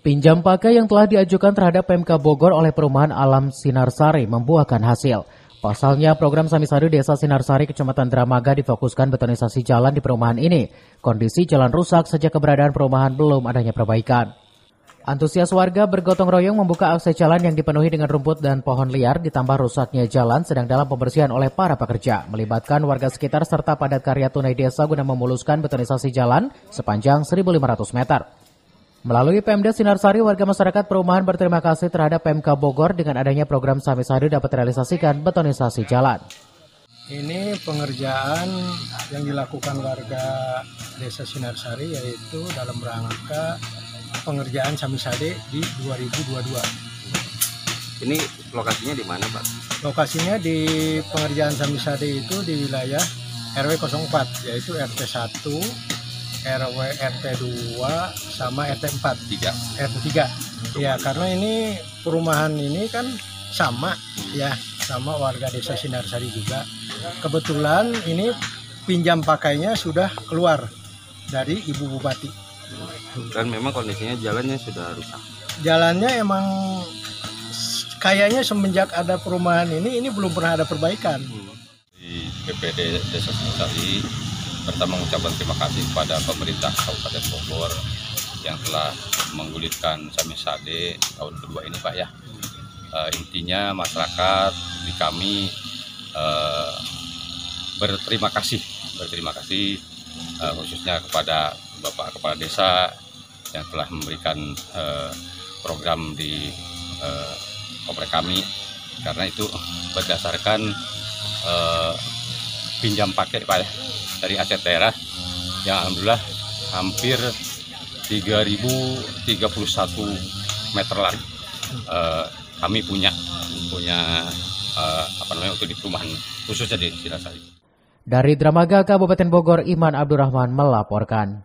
Pinjam pakai yang telah diajukan terhadap Pemkab Bogor oleh Perumahan Alam Sinarsari membuahkan hasil. Pasalnya, program Samisadu Desa Sinarsari Kecamatan Dramaga difokuskan betonisasi jalan di perumahan ini. Kondisi jalan rusak sejak keberadaan perumahan belum adanya perbaikan. Antusias warga bergotong royong membuka akses jalan yang dipenuhi dengan rumput dan pohon liar ditambah rusaknya jalan sedang dalam pembersihan oleh para pekerja. Melibatkan warga sekitar serta padat karya tunai desa guna memuluskan betonisasi jalan sepanjang 1.500 meter. Melalui Pemda Sinarsari, warga masyarakat perumahan berterima kasih terhadap Pemkab Bogor dengan adanya program Samisadu dapat realisasikan betonisasi jalan. Ini pengerjaan yang dilakukan warga Desa Sinarsari yaitu dalam rangka pengerjaan Samisade di 2022. Ini lokasinya di mana, Pak? Lokasinya di pengerjaan Samisade itu di wilayah RW 04 yaitu RT 1, RW RT 2 sama RT 4. RT 3. Ya, karena ini perumahan ini kan sama ya, sama warga Desa Sinarsari juga. Kebetulan ini pinjam pakainya sudah keluar dari Ibu Bupati. Dan memang kondisinya jalannya sudah rusak. Jalannya emang kayaknya semenjak ada perumahan ini belum pernah ada perbaikan. Di BPD Desa Sinarsari pertama mengucapkan terima kasih kepada pemerintah Kabupaten Bogor yang telah menggulirkan Samisade tahun kedua ini, Pak ya. Intinya masyarakat di kami berterima kasih khususnya kepada Bapak Kepala Desa yang telah memberikan program di komplek kami, karena itu berdasarkan pinjam pakai, Pak ya, dari aset daerah yang alhamdulillah hampir 3.031 meter lari kami punya untuk di perumahan khususnya di Sinarsari. Dari Dramaga, Kabupaten Bogor, Iman Abdurrahman melaporkan.